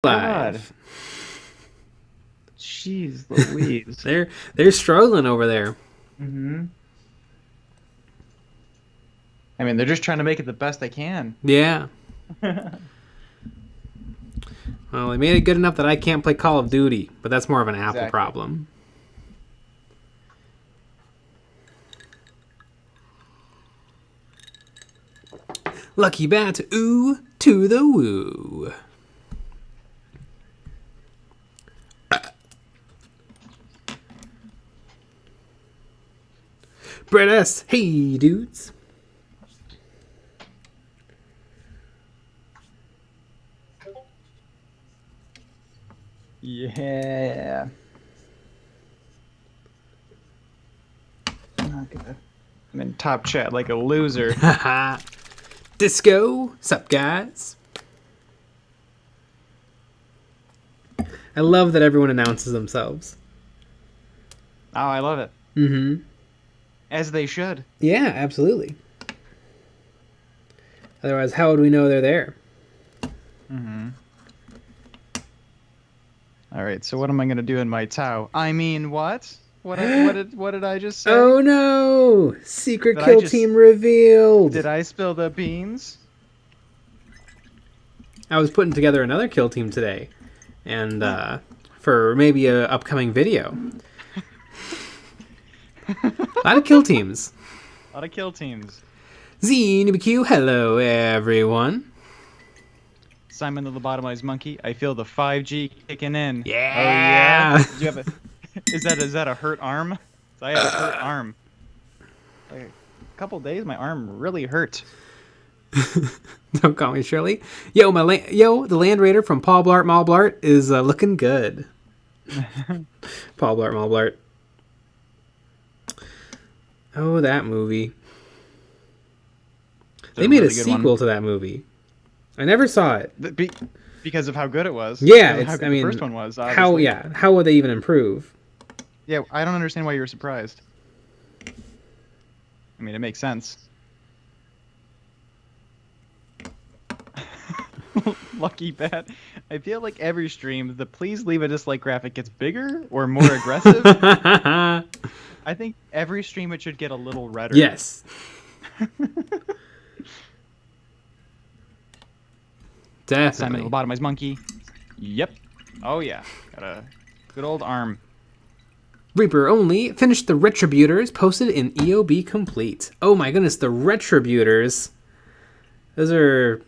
God. Live. Jeez Louise. They're struggling over there. Mm-hmm. I mean, they're just trying to make it the best they can. Yeah. Well, they made it good enough that I can't play Call of Duty, but that's more of an Apple Exactly. problem. Lucky bat, ooh, to the woo. Brett S. Hey, dudes. Yeah. I'm in top chat like a loser. Haha. Disco. Sup, guys? I love that everyone announces themselves. Oh, I love it. Mm-hmm. As they should. Yeah, absolutely. Otherwise, how would we know they're there? Mm-hmm. All right, so what am I going to do in my Tau? I mean, what? What did I just say? Oh no! Secret Did kill team revealed! Did I spill the beans? I was putting together another kill team today. And for maybe a upcoming video. A lot of kill teams. A lot of kill teams. ZNBQ, hello everyone. Simon the Lobotomized Monkey, I feel the 5G kicking in. Yeah! Oh, yeah? Do you have is that a hurt arm? I have a hurt arm. Like a couple days, my arm really hurt. Don't call me Shirley. Yo, the Land Raider from Paul Blart Mall Blart is looking good. Paul Blart Mall Blart. Oh, that movie. They made a sequel to that movie. I never saw it. Because of how good it was. Yeah, the first one was. Obviously. How would they even improve? Yeah, I don't understand why you were surprised. I mean, it makes sense. Lucky bat. I feel like every stream, the please leave a dislike graphic gets bigger or more aggressive. I think every stream it should get a little redder. Yes. Definitely. Simon the Lobotomized Monkey. Yep. Oh yeah. Got a good old arm. Reaper only finished the Retributors, posted in EOB complete. Oh my goodness, the Retributors. Those are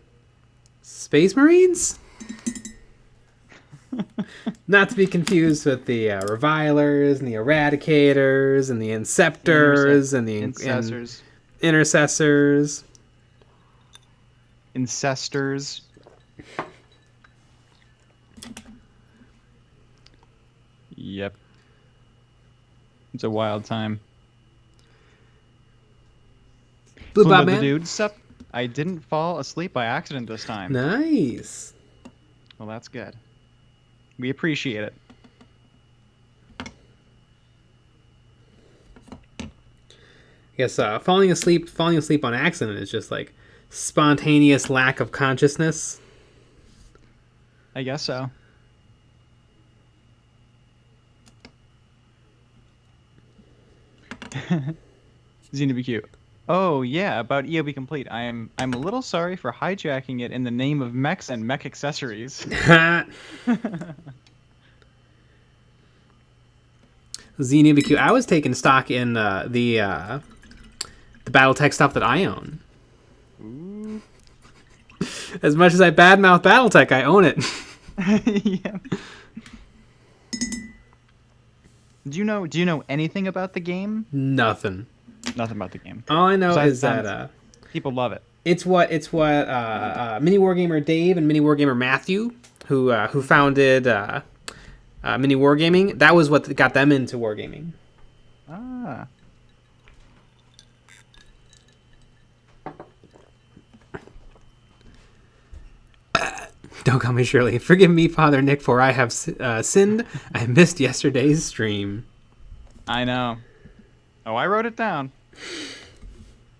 Space Marines? Not to be confused with the Revilers and the Eradicators and the Inceptors and the Incessors. Intercessors. Incestors. Yep. It's a wild time. Blue Bob the Man. Dude, sup? I didn't fall asleep by accident this time. Nice. Well, that's good. We appreciate it. I guess falling asleep on accident is just like spontaneous lack of consciousness. I guess so. ZNBQ. Oh yeah, about EOB complete. I'm a little sorry for hijacking it in the name of mechs and mech accessories. ZNBQ. I was taking stock in the BattleTech stuff that I own. Ooh. As much as I badmouth BattleTech, I own it. Yeah. Do you know anything about the game? Nothing. Nothing about the game. All I know Besides is that people love it. It's what Mini Wargamer Dave and Mini Wargamer Matthew, who founded Mini Wargaming, that was what got them into wargaming. Ah. Don't call me Shirley. Forgive me, Father Nick, for I have sinned. I missed yesterday's stream. I know. Oh, I wrote it down.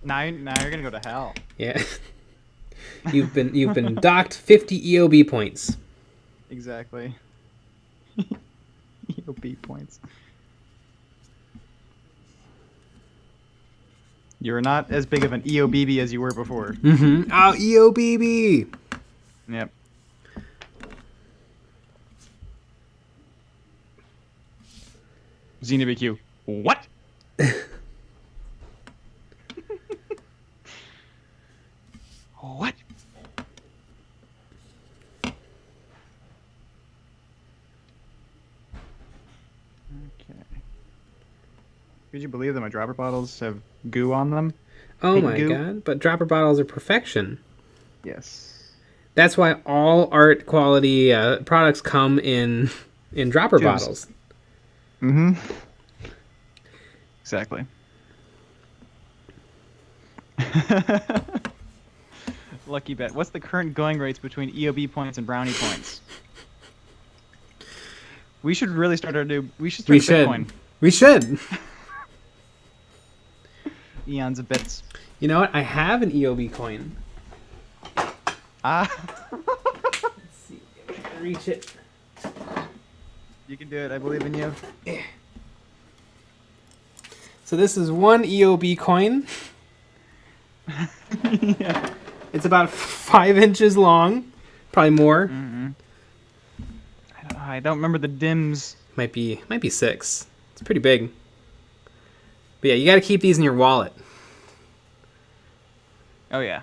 Now you're gonna go to hell. Yeah. You've been docked 50 EOB points. Exactly. EOB points. You're not as big of an EOBB as you were before. Mm-hmm. Oh, EOBB! Yep. XenoBQ. What? What? Okay. Could you believe that my dropper bottles have goo on them? Oh Pink my goo? god. But dropper bottles are perfection. Yes. That's why all art quality products come in dropper Tubes. bottles. Mm-hmm. Exactly. Lucky bet. What's the current going rates between EOB points and brownie points? We should really start our new. We should start a Bitcoin. We should. Eons of bits. You know what? I have an EOB coin. Ah. Let's see if I can reach it. You can do it. I believe in you. So this is one EOB coin. Yeah. It's about 5 inches long, probably more. Mm-hmm. I don't remember the dims. Might be 6. It's pretty big. But yeah, you got to keep these in your wallet. Oh yeah.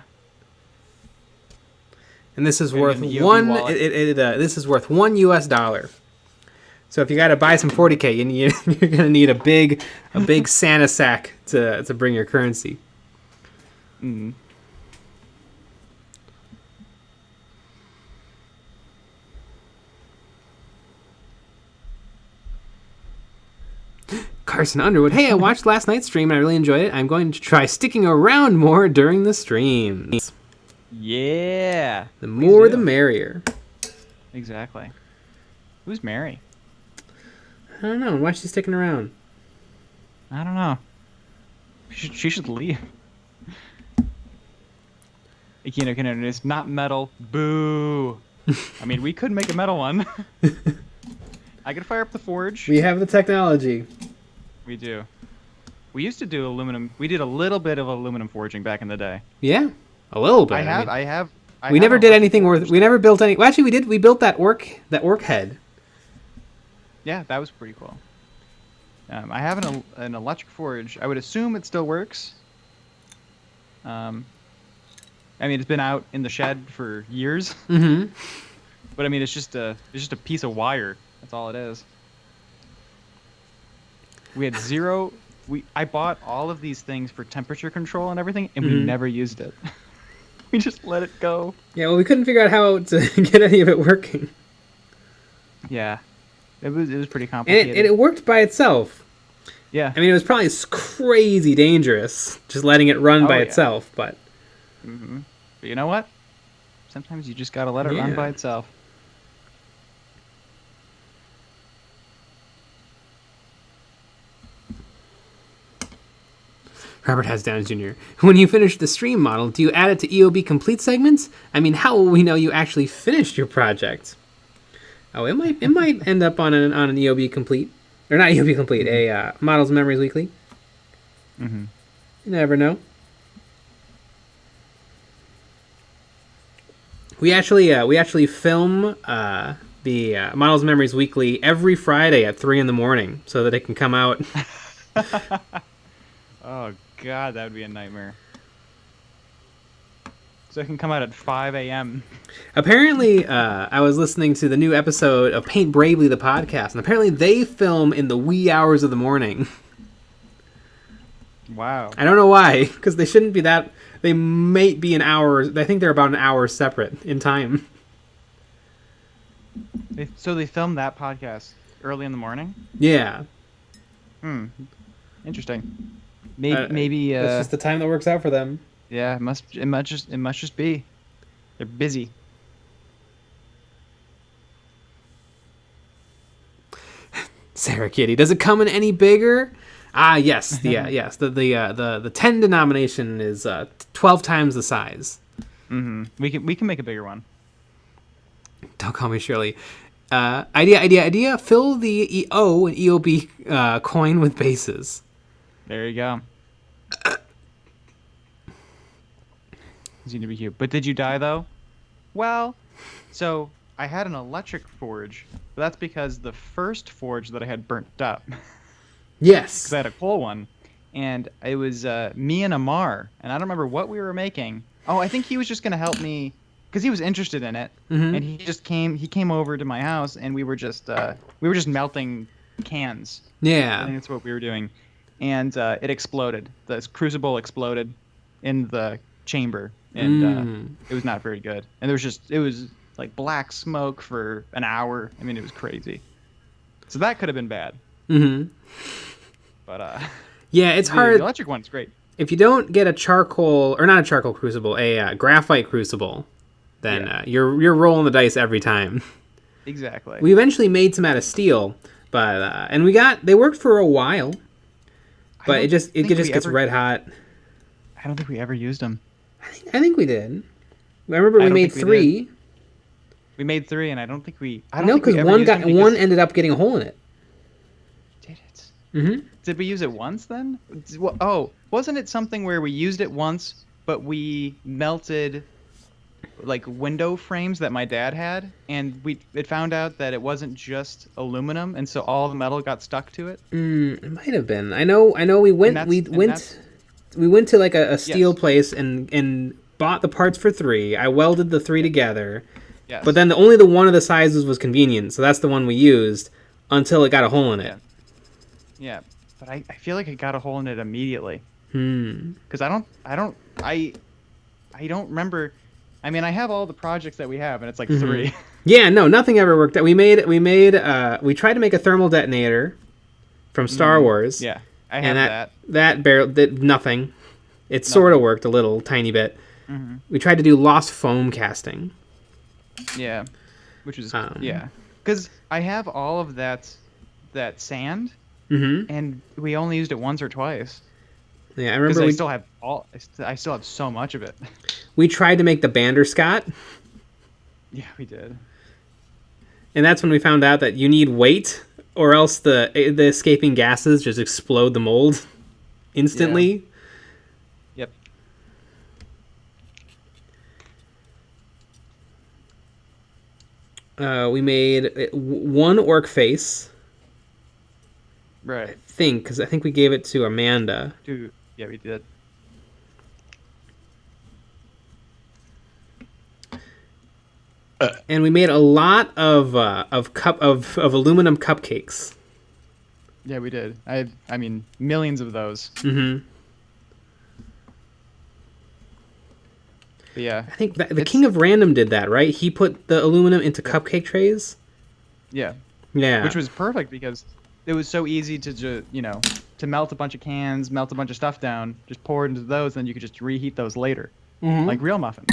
And this is Maybe worth in the EOB one. wallet. This is worth $1 US. So if you got to buy some 40K, you're gonna need a big Santa sack to bring your currency. Mm. Carson Underwood. Hey, I watched last night's stream and I really enjoyed it. I'm going to try sticking around more during the stream. Yeah. The more the merrier. Exactly. Who's Mary? I don't know. Why is she sticking around? I don't know. She should leave. Akino can introduce not metal. Boo. I mean, we could make a metal one. I could fire up the forge. We have the technology. We do. We used to do aluminum. We did a little bit of aluminum forging back in the day. Yeah, a little bit. I have. We never did anything worth. We never built any. Well, actually, we did. We built that orc head. Yeah, that was pretty cool. I have an electric forge. I would assume it still works. I mean, it's been out in the shed for years. Mm-hmm. But I mean, it's just a piece of wire. That's all it is. We had zero. I bought all of these things for temperature control and everything, and we never used it. We just let it go. Yeah, well, we couldn't figure out how to get any of it working. Yeah, it was pretty complicated. And it worked by itself. Yeah. I mean, it was probably crazy dangerous just letting it run by itself, but. Mm-hmm. But you know what? Sometimes you just gotta let it run by itself. Robert Has Downs Jr. When you finish the stream model, do you add it to EOB complete segments? I mean, how will we know you actually finished your project? Oh, it might end up on an EOB complete, or not EOB complete, a Models and Memories Weekly. Mm-hmm. You never know. We actually film the Models and Memories Weekly every Friday at 3 a.m. so that it can come out. Oh God, that would be a nightmare. So it can come out at 5 a.m. Apparently, I was listening to the new episode of Paint Bravely, the podcast, and apparently they film in the wee hours of the morning. Wow. I don't know why, because they shouldn't be that. They might be an hour. I think they're about an hour separate in time. So they filmed that podcast early in the morning? Yeah. Interesting. Maybe that's just the time that works out for them. Yeah, it must just be. They're busy. Sarah Kitty, does it come in any bigger? Ah, yes. Yes. The 10 denomination is 12 times the size. Mm-hmm. We can make a bigger one. Don't call me Shirley. Idea. Fill the EO and EOB coin with bases. There you go. Seemed to be cute. But did you die though? Well, so I had an electric forge, but that's because the first forge that I had burnt up. Yes. Because I had a coal one, and it was me and Amar, and I don't remember what we were making. Oh, I think he was just gonna help me because he was interested in it, and he just came. He came over to my house, and we were just melting cans. Yeah. I think that's what we were doing, and it exploded. The crucible exploded in the chamber, and it was not very good. And it was like black smoke for an hour. I mean, it was crazy. So that could have been bad. But yeah, it's hard. The electric one's great. If you don't get a charcoal, or not a charcoal crucible, a graphite crucible, then you're rolling the dice every time. Exactly. We eventually made some out of steel, but and they worked for a while, but it just gets red hot. I don't think we ever used them. I think we did. I remember we made 3. We made 3, and I don't think we. No, because one ended up getting a hole in it. Did it? Did we use it once then? Oh, wasn't it something where we used it once, but we melted like window frames that my dad had, and it found out that it wasn't just aluminum, and so all the metal got stuck to it. It might have been. I know. We went. We went to like a steel place and bought the parts for 3. I welded the 3 together. Yes. But then only the one of the sizes was convenient, so that's the one we used until it got a hole in it. Yeah, but I feel like it got a hole in it immediately. Because I don't remember. I mean, I have all the projects that we have, and it's like 3. Yeah, no, nothing ever worked out. We tried to make a thermal detonator from Star Wars. Yeah, I have that. That barely did nothing. It sort of worked a little tiny bit. We tried to do lost foam casting. Yeah, which is because I have all of that sand, and we only used it once or twice. Yeah, I remember. I still have so much of it. We tried to make the Banderscott. Yeah, we did. And that's when we found out that you need weight, or else the escaping gases just explode the mold instantly. Yep. We made 1 orc face. Right. Because I think we gave it to Amanda. Yeah, we did. And we made a lot of aluminum cupcakes. Yeah, we did. I mean, millions of those. But yeah, I think the King of Random did that, right? He put the aluminum into cupcake trays. Yeah. Yeah. Which was perfect because it was so easy to to melt a bunch of cans, melt a bunch of stuff down, just pour it into those, and you could just reheat those later, like real muffins.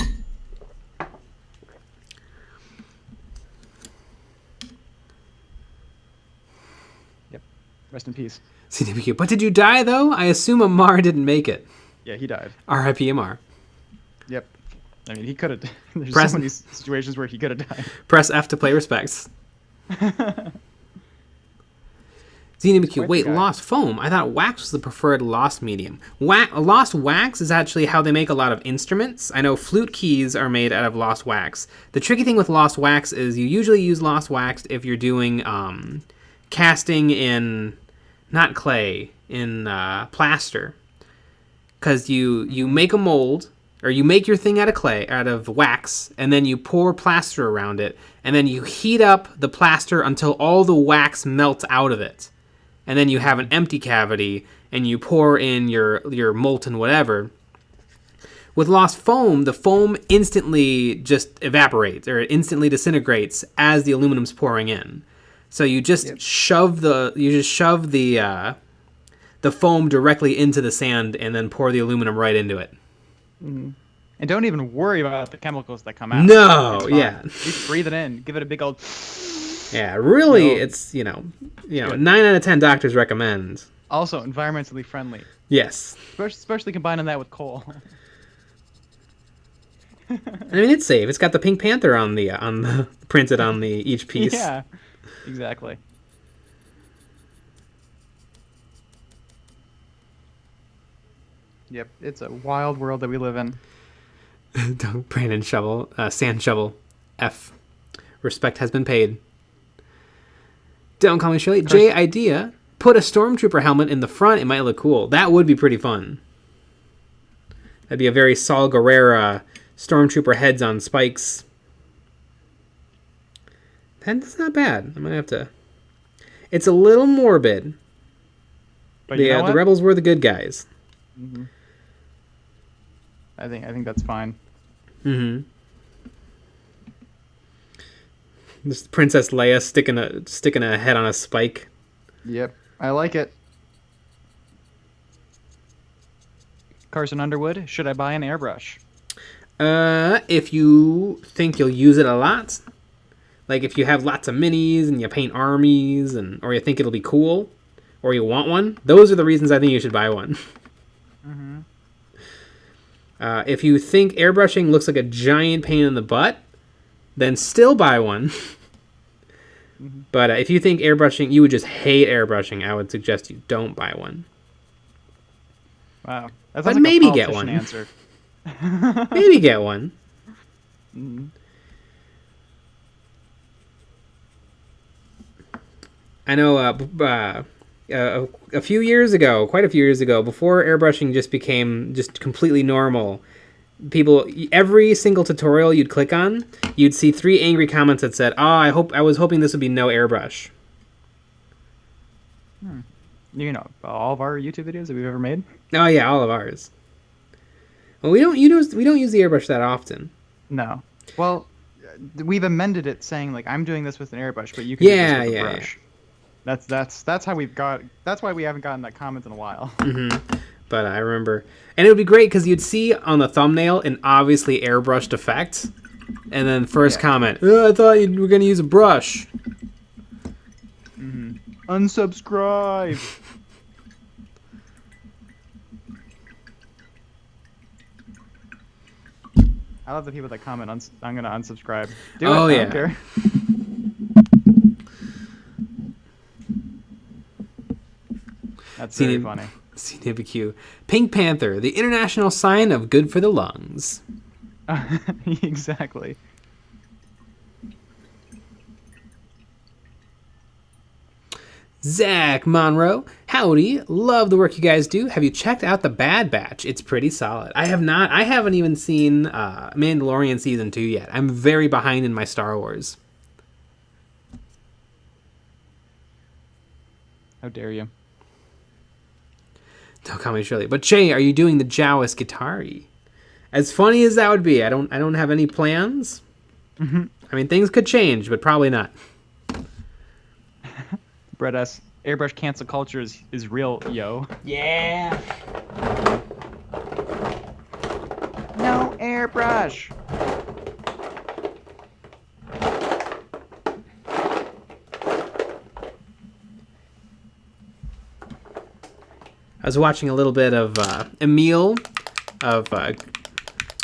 Yep. Rest in peace. CWQ. But did you die though? I assume Amar didn't make it. Yeah, he died. R.I.P. Amar. Yep. I mean, he could have. There's so many situations where he could have died. Press F to play respects. ZNBQ, wait, lost foam? I thought wax was the preferred lost medium. Lost wax is actually how they make a lot of instruments. I know flute keys are made out of lost wax. The tricky thing with lost wax is you usually use lost wax if you're doing casting in, not clay, in plaster. Because you make a mold, or you make your thing out of wax, and then you pour plaster around it, and then you heat up the plaster until all the wax melts out of it. And then you have an empty cavity, and you pour in your molten whatever. With lost foam, the foam instantly just evaporates, or it instantly disintegrates as the aluminum's pouring in. So you just shove the foam directly into the sand, and then pour the aluminum right into it. And don't even worry about the chemicals that come out. No, yeah. Just breathe it in. Give it a big old... Yeah, really, it's, 9 out of 10 doctors recommend. Also, environmentally friendly. Yes. Especially combining that with coal. I mean, it's safe. It's got the Pink Panther on the printed on the each piece. Yeah, exactly. Yep, it's a wild world that we live in. Brandon Shovel, Sand Shovel, F. Respect has been paid. Don't call me Shirley. J idea. Put a stormtrooper helmet in the front. It might look cool. That would be pretty fun. That'd be a very Saul Guerrera stormtrooper heads on spikes. That's not bad. I might have to. It's a little morbid. But you know the rebels were the good guys. Mm-hmm. I think that's fine. Mm-hmm. Just Princess Leia sticking a head on a spike. Yep, I like it. Carson Underwood, should I buy an airbrush? If you think you'll use it a lot, like if you have lots of minis and you paint armies, or you think it'll be cool, or you want one, those are the reasons I think you should buy one. Mm-hmm. If you think airbrushing looks like a giant pain in the butt, then still buy one. Mm-hmm. But if you think airbrushing, you would just hate airbrushing, I would suggest you don't buy one. Wow. But like maybe get one. Answer. Maybe get one. Mm-hmm. I know a few years ago, quite a few years ago, before airbrushing just became just completely normal, every single tutorial you'd click on, you'd see 3 angry comments that said, I was hoping this would be no airbrush. You know, all of our YouTube videos that we've ever made? Oh yeah, all of ours. Well, we don't use the airbrush that often. No. Well, we've amended it saying like I'm doing this with an airbrush, but you can do this with a brush. Yeah. That's how we've got. That's why we haven't gotten that comment in a while. Mm-hmm. But I remember, and it would be great because you'd see on the thumbnail an obviously airbrushed effect, and then first comment, I thought you were gonna use a brush. Mm-hmm. Unsubscribe. I love the people that comment. I'm gonna unsubscribe. Do it. I don't care. That's very funny. CWQ. Pink Panther, the international sign of good for the lungs. Exactly. Zach Monroe, howdy. Love the work you guys do. Have you checked out The Bad Batch? It's pretty solid. I have not. I haven't even seen Mandalorian Season 2 yet. I'm very behind in my Star Wars. How dare you? Don't call me Shirley. But Jay, are you doing the Jawas guitar-y? As funny as that would be, I don't have any plans. Mm-hmm. I mean, things could change, but probably not. Brett S. Airbrush cancel culture is real, yo. Yeah. No airbrush. I was watching a little bit of Emil of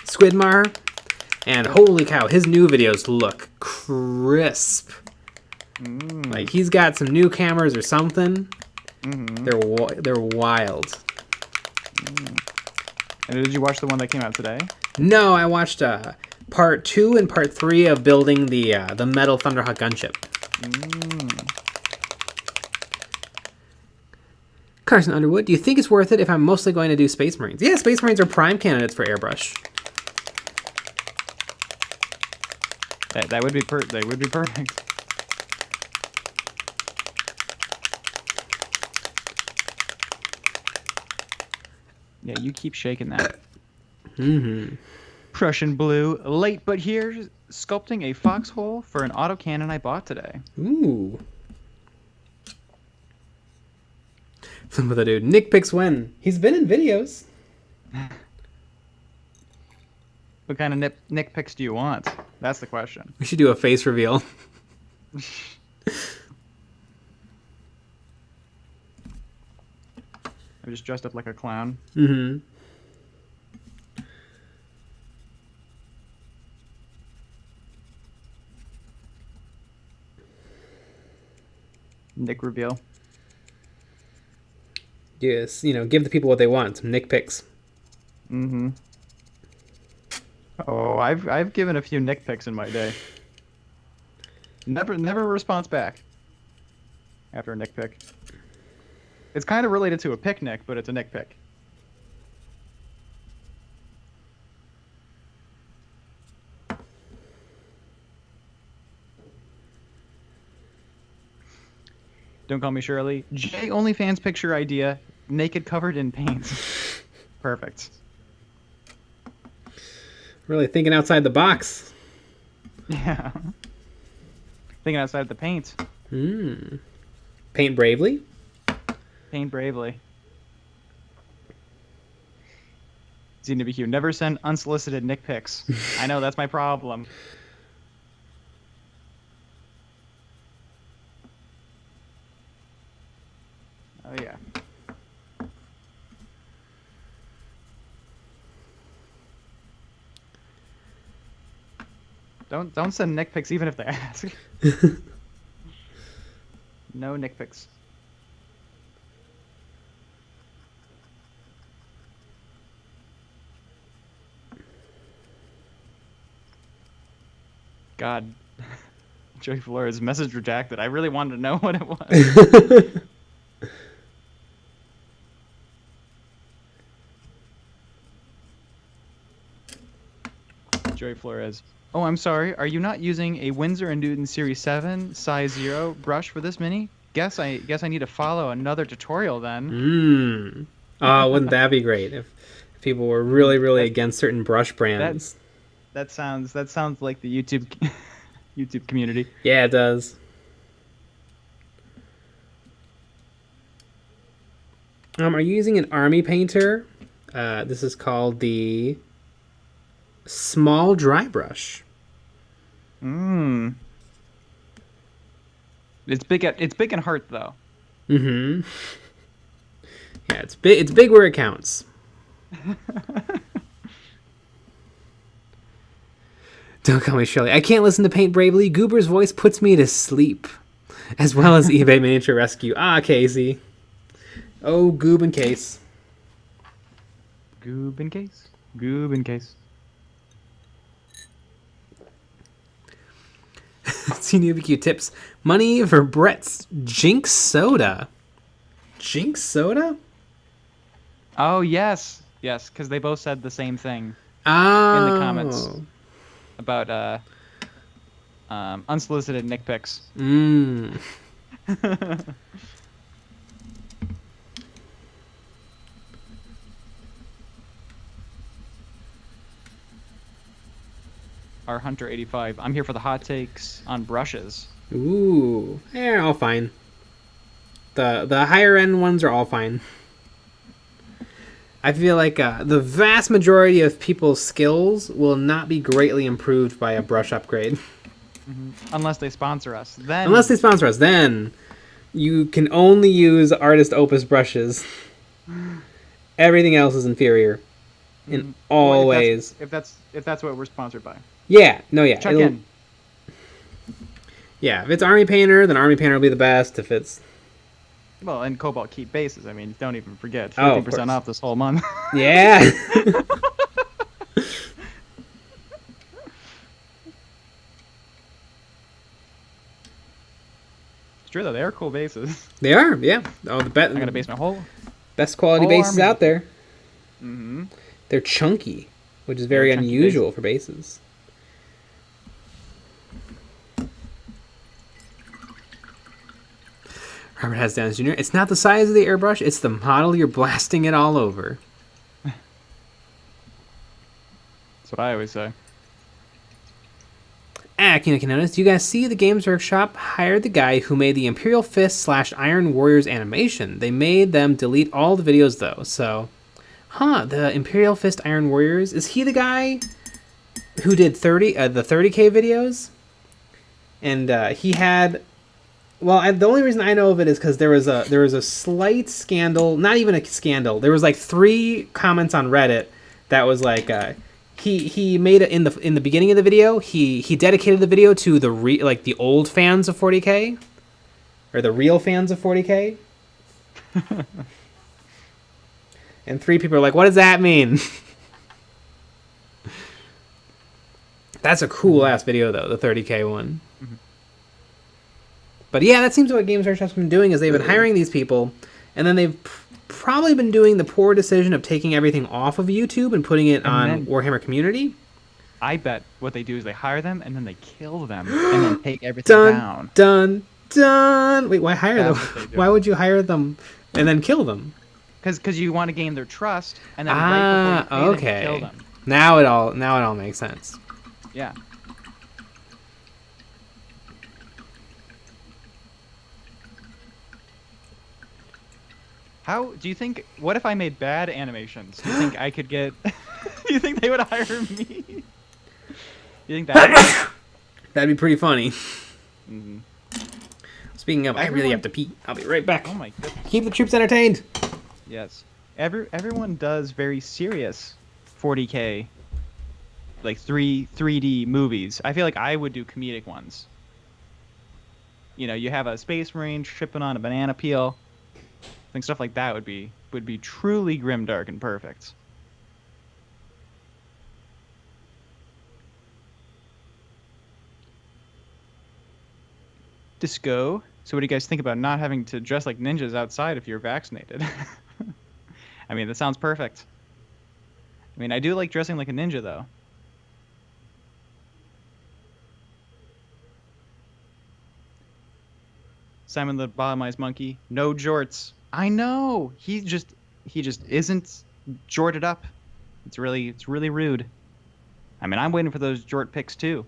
Squidmar, and holy cow, his new videos look crisp. Like he's got some new cameras or something. Mm-hmm. They're wild. And did you watch the one that came out today? No, I watched part 2 and part 3 of building the metal Thunderhawk gunship. Carson Underwood, do you think it's worth it if I'm mostly going to do Space Marines? Yeah, Space Marines are prime candidates for airbrush. That would be they would be perfect. Yeah, you keep shaking that. Mm-hmm. Prussian Blue, late but here, sculpting a foxhole for an autocannon I bought today. Ooh. Some of the dude. Nick picks when. He's been in videos. What kind of Nick picks do you want? That's the question. We should do a face reveal. I just dressed up like a clown. Mm-hmm. Nick reveal. Yes, give the people what they want. Some Nick pics. Mm-hmm. Oh, I've given a few Nick pics in my day. Never a response back after a Nick pic. It's kind of related to a picnic, but it's a Nick pic. Don't call me Shirley. Jay OnlyFans picture idea: naked, covered in paint. Perfect. Really thinking outside the box. Yeah. Thinking outside the paint. Paint bravely. Paint bravely. ZNBQ, never send unsolicited Nick pics. I know, that's my problem. Oh yeah. Don't send Nick pics even if they ask. No Nick pics. God. Joey Flores, message rejected. I really wanted to know what it was. Joey Flores. Oh, I'm sorry. Are you not using a Winsor & Newton Series 7 size 0 brush for this mini? Guess I need to follow another tutorial then. Oh, wouldn't that be great if people were really against certain brush brands? That sounds like the YouTube YouTube community. Yeah, it does. Are you using an army painter? This is called the small dry brush. It's big in heart though. Yeah, it's big where it counts. Don't call me Shirley. I can't listen to Paint Bravely. Goober's voice puts me to sleep. As well as eBay Miniature Rescue. Ah, Casey. Oh, Goob in case. Goob in case. Goob in case. CNBQ tips. Money for Brett's Jinx Soda. Jinx Soda? Oh, yes. Yes, because they both said the same thing Oh. in the comments about unsolicited Nick pics. Our Hunter 85. I'm here for the hot takes on brushes. Ooh. They're all fine. The higher end ones are all fine. I feel like the vast majority of people's skills will not be greatly improved by a brush upgrade. Unless they sponsor us. Then you can only use Artist Opus brushes. Everything else is inferior in all ways. If that's what we're sponsored by. Yeah. No, yeah. Check in. Yeah, if it's Army Painter, then Army Painter will be the best. If it's... Well, and Cobalt keep bases. I mean, don't even forget. 50% of off this whole month. Yeah. It's true, though. They are cool bases. They are, yeah. Oh, I'm going to base my whole... best quality whole bases army. out there. Mm-hmm. They're chunky, which is very unusual for bases. Robert Hasdowns Jr. It's not the size of the airbrush, it's the model you're blasting it all over. That's what I always say. Can notice, do you guys see the Games Workshop hired the guy who made the Imperial Fist / Iron Warriors animation? They made them delete all the videos though, so... the Imperial Fist Iron Warriors, is he the guy who did the 30K videos? And he had... Well, the only reason I know of it is because there was a slight scandal, not even a scandal. There was like 3 comments on Reddit that was like he made it in the beginning of the video. He dedicated the video to the old fans of 40K, or the real fans of 40K. And 3 people are like, what does that mean? That's a cool ass video though, the 30K one. Mm-hmm. But yeah, that seems what Games Workshop's been doing is they've been hiring these people, and then they've probably been doing the poor decision of taking everything off of YouTube and putting it on Warhammer Community. I bet what they do is they hire them and then they kill them and then take everything down. Done. Wait, why hire them? Why would you hire them and then kill them? Because you want to gain their trust, and then right before you pay them, you kill them. Now it all makes sense. Yeah. How do you think? What if I made bad animations? Do you think I could get? Do you think they would hire me? You think that? That'd be pretty funny. Mm-hmm. Speaking of, I really have to pee. I'll be right back. Oh my goodness. Keep the troops entertained. Yes. Everyone does very serious 40K, like 3D movies. I feel like I would do comedic ones. You know, you have a space marine tripping on a banana peel. I think stuff like that would be truly grimdark and perfect. Disco. So what do you guys think about not having to dress like ninjas outside if you're vaccinated? I mean, that sounds perfect. I mean, I do like dressing like a ninja, though. Simon the Bottomized Monkey. No jorts. I know. He just isn't jorted up. It's really rude. I mean, I'm waiting for those jort pics too.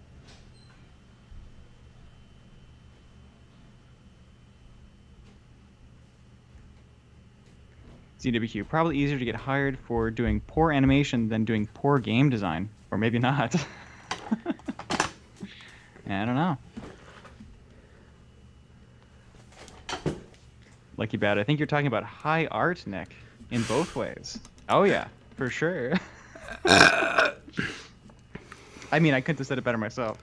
CWQ, probably easier to get hired for doing poor animation than doing poor game design. Or maybe not. I don't know. Lucky Bad, I think you're talking about high art, Nick, in both ways. Oh yeah, for sure. I mean, I couldn't have said it better myself.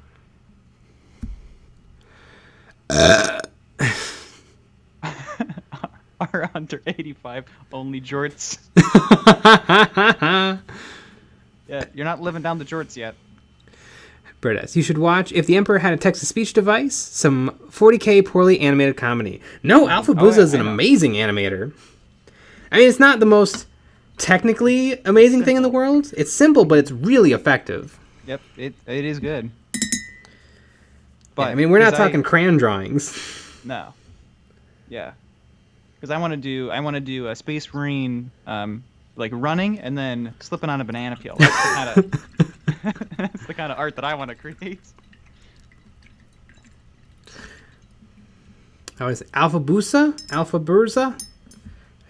Are under 85 only jorts. Yeah, you're not living down the jorts yet. Britas, you should watch If the Emperor Had a Text-to-Speech Device, some 40K poorly animated comedy. No, Alpha Booza is an amazing animator. I mean, it's not the most technically amazing thing in the world. It's simple, but it's really effective. Yep, it is good. But yeah, I mean, we're not talking crayon drawings. No. Yeah. Because I want to do a Space Marine, like running and then slipping on a banana peel. That's the kind of art that I want to create. How is it? Alpha Burza?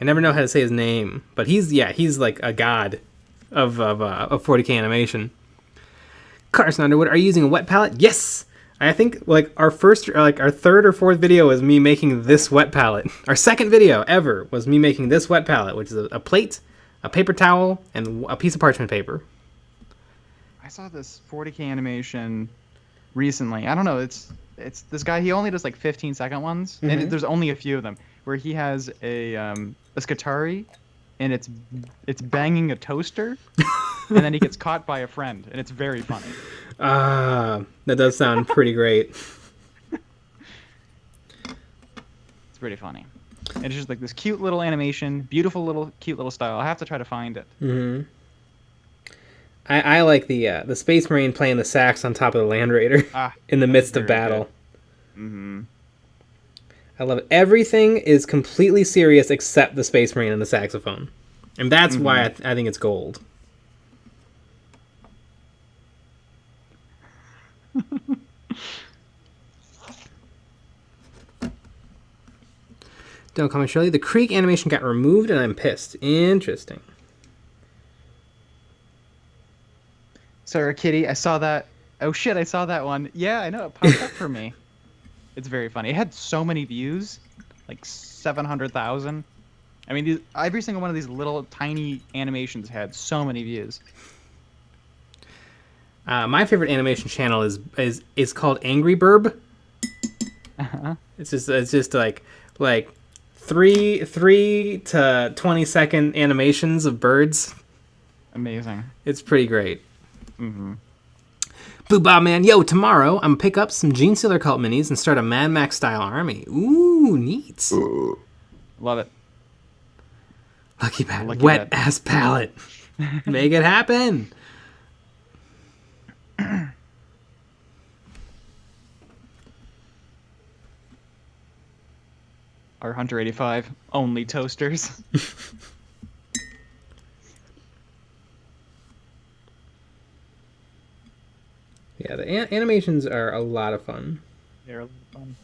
I never know how to say his name, but he's like a god of 40K animation. Carson Underwood, are you using a wet palette? Yes. I think like our third or fourth video was me making this wet palette. Our second video ever was me making this wet palette, which is a plate, a paper towel, and a piece of parchment paper. I saw this 40K animation recently. I don't know. It's this guy. He only does like 15-second ones, and there's only a few of them where he has a Skatari, and it's banging a toaster, and then he gets caught by a friend, and it's very funny. That does sound pretty great. It's pretty funny. And it's just like this cute little animation, beautiful little, cute little style. I have to try to find it. Mm-hmm. I like the Space Marine playing the sax on top of the Land Raider in the midst of battle. Mm-hmm. I love it. Everything is completely serious except the Space Marine and the saxophone. And that's why I think it's gold. Don't comment, Shirley. The Creek animation got removed and I'm pissed. Interesting. Sorry, Kitty. I saw that. Oh shit, I saw that one. Yeah, I know. It popped up for me. It's very funny. It had so many views. Like 700,000. I mean, every single one of these little tiny animations had so many views. My favorite animation channel is called Angry Burb. It's just like 3 to 20-second animations of birds. Amazing. It's pretty great. Mm-hmm. Blue Bob Man, yo, tomorrow I'm gonna pick up some Gene Stealer Cult minis and start a Mad Max style army. Ooh, neat. Love it. Lucky Bat, Lucky wet Bat. ass palette. Make it happen. Our Hunter 85 only toasters. Yeah, the animations are a lot of fun. They're a lot of fun.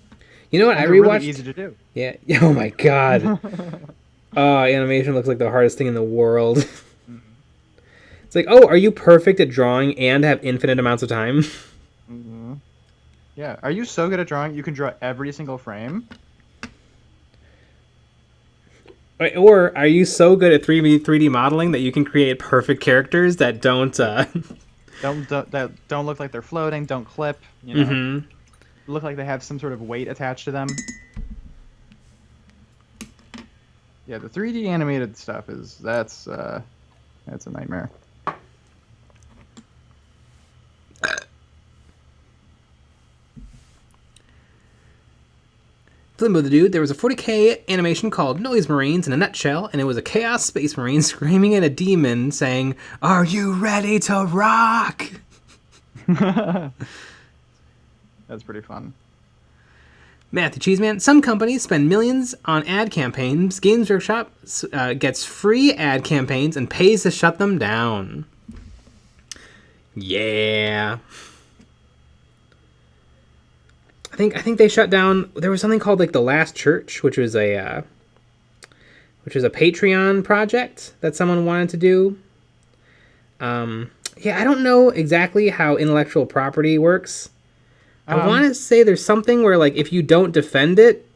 You know what? And I they're rewatched. really easy to do. Yeah. Oh my god. Animation looks like the hardest thing in the world. It's like, oh, are you perfect at drawing and have infinite amounts of time? Mm-hmm. Yeah. Are you so good at drawing you can draw every single frame? Or are you so good at 3D modeling that you can create perfect characters that don't That don't look like they're floating, don't clip, you know. Mm-hmm. Look like they have some sort of weight attached to them. Yeah, the 3D animated stuff that's a nightmare. Flimbo the Dude, there was a 40k animation called Noise Marines in a nutshell, and it was a Chaos Space Marine screaming at a demon saying, "Are you ready to rock?" That's pretty fun. Matthew Cheeseman, some companies spend millions on ad campaigns. Games Workshop gets free ad campaigns and pays to shut them down. Yeah. I think they shut down. There was something called like The Last Church, which was a Patreon project that someone wanted to do. Yeah, I don't know exactly how intellectual property works. I want to say there's something where like if you don't defend it,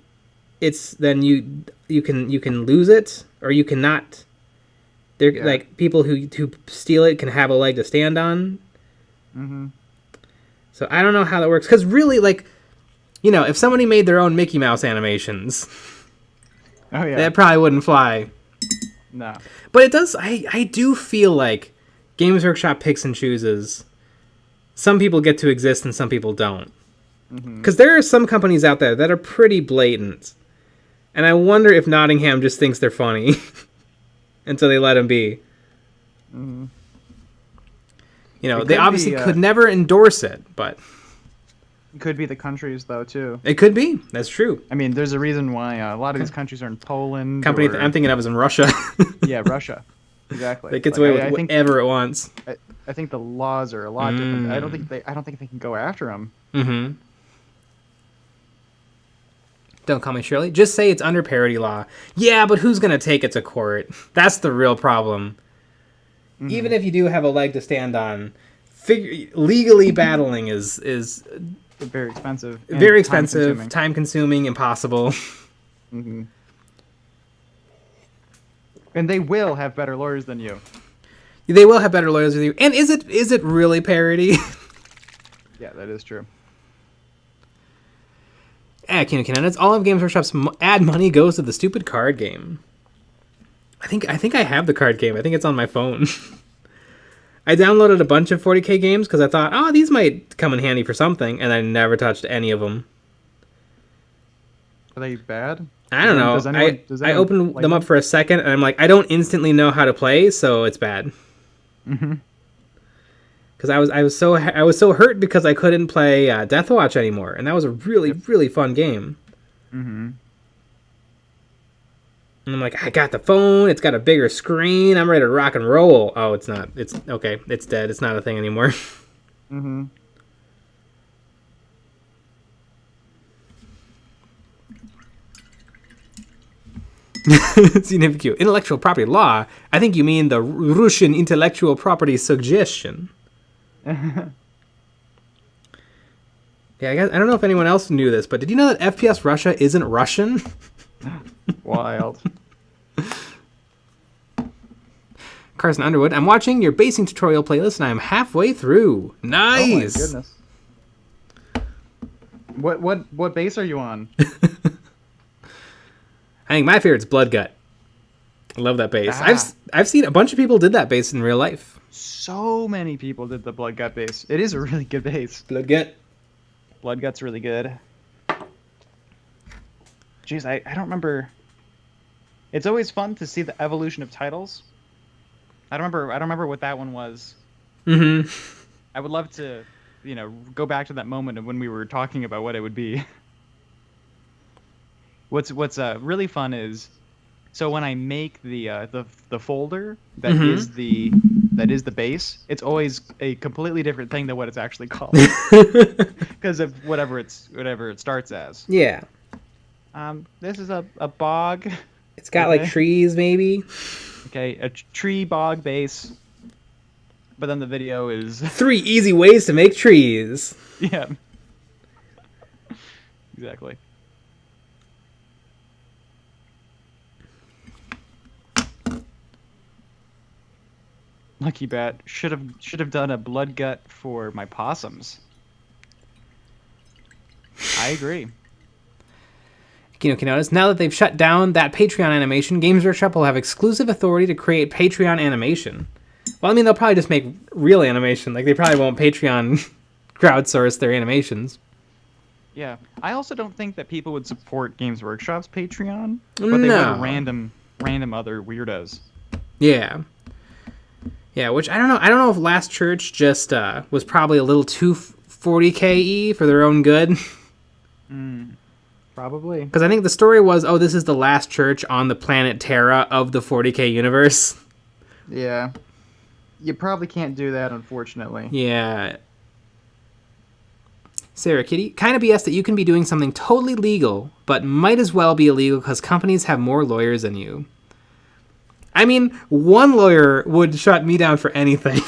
it's then you can lose it, or you cannot. They're like people who steal it can have a leg to stand on. Mm-hmm. So I don't know how that works, because really, like, you know, if somebody made their own Mickey Mouse animations, Oh yeah. that probably wouldn't fly. No. But it does. I do feel like Games Workshop picks and chooses. Some people get to exist and some people don't. Because there are some companies out there that are pretty blatant. And I wonder if Nottingham just thinks they're funny. Until they let them be. Mm-hmm. You know, It they could obviously be, could never endorse it, but It could be the countries though too. it could be. That's true. I mean, there's a reason why a lot of these countries are in Poland. Company or, I'm thinking of is in Russia. yeah, Russia. Exactly. That gets Like, away with I think, whatever it wants. I think the laws are a lot different. I don't think they can go after them. Mm-hmm. Don't call me Shirley. Just say it's under parody law. Yeah, but who's going to take it to court? That's the real problem. Mm-hmm. Even if you do have a leg to stand on, legally battling is very expensive. Very expensive, time-consuming, impossible. Mm-hmm. And they will have better lawyers than you. They will have better lawyers than you. And is it really parody? Yeah, that is true. It's all of Games Workshop's ad money goes to the stupid card game. I think I have the card game. I think it's on my phone. I downloaded a bunch of 40k games because I thought, oh, these might come in handy for something, and I never touched any of them. Are they bad? I don't know. I opened them up for a second, and I'm like, I don't instantly know how to play, so it's bad. Mm-hmm. Because I was so hurt because I couldn't play Deathwatch anymore, and that was a really fun game. Mm-hmm. And I'm like, I got the phone. It's got a bigger screen. I'm ready to rock and roll. Oh, it's not. It's okay. It's dead. It's not a thing anymore. Mm-hmm. Significant intellectual property law. I think you mean the Russian intellectual property suggestion. Yeah, I don't know if anyone else knew this, but did you know that FPS Russia isn't Russian? Wild. Carson Underwood, I'm watching your basing tutorial playlist and I'm halfway through. Nice. Oh my goodness. What base are you on? I think my favorite's Blood Gut. I love that base. Ah. I've seen a bunch of people did that base in real life. So many people did the Blood Gut base. It is a really good base. Blood Gut. Blood Gut's really good. Jeez, I don't remember. It's always fun to see the evolution of titles. I don't remember what that one was. Mm-hmm. I would love to, go back to that moment of when we were talking about what it would be. What's really fun is, so when I make the folder that is the base, it's always a completely different thing than what it's actually called because of whatever it starts as. Yeah. This is a bog. It's got like trees, maybe. Okay, a tree bog base. But then the video is 3 easy ways to make trees. yeah. Exactly. Lucky Bat should have done a Blood Gut for my possums. I agree. Notice now that they've shut down that Patreon animation, Games Workshop will have exclusive authority to create Patreon animation. Well, I mean, they'll probably just make real animation. Like, they probably won't Patreon crowdsource their animations. Yeah. I also don't think that people would support Games Workshop's Patreon, but they would random other weirdos. Yeah. Yeah, which I don't know. I don't know if Last Church just was probably a little too 40K for their own good. Probably. Because I think the story was, this is the last church on the planet Terra of the 40K universe. Yeah. You probably can't do that, unfortunately. Yeah. Sarah Kitty, kind of BS that you can be doing something totally legal, but might as well be illegal because companies have more lawyers than you. I mean, one lawyer would shut me down for anything.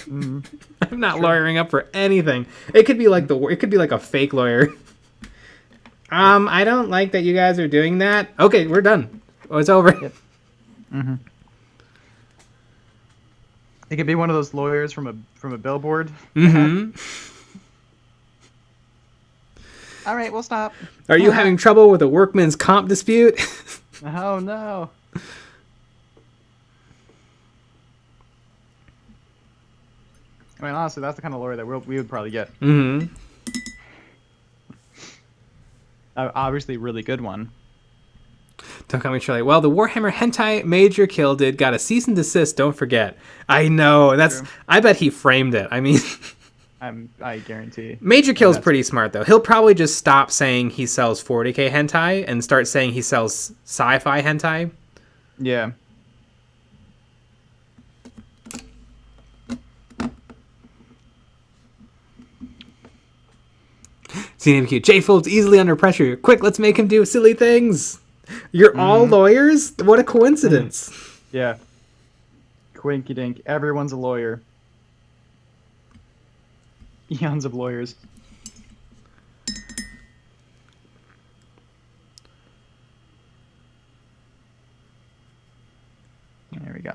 I'm not lawyering up for anything. It could be like a fake lawyer. I don't like that you guys are doing that. Okay, we're done. Oh, it's over. Yep. Mm-hmm. It could be one of those lawyers from a billboard. Mm-hmm. All right, we'll stop. Are you having trouble with a workman's comp dispute? Oh no. I mean, honestly, that's the kind of lawyer that we would probably get. Mm-hmm. Obviously, really good one. Don't call me Charlie. Well, the Warhammer Hentai Major Kill got a cease and desist. Don't forget. I know. True. I bet he framed it. I mean, I guarantee. Major Kill's pretty smart though. He'll probably just stop saying he sells 40K hentai and start saying he sells sci-fi hentai. Yeah. CNBQ. J Phillips easily under pressure. Quick, let's make him do silly things. You're all lawyers? What a coincidence. Yeah. Quinky dink. Everyone's a lawyer. Eons of lawyers. There we go.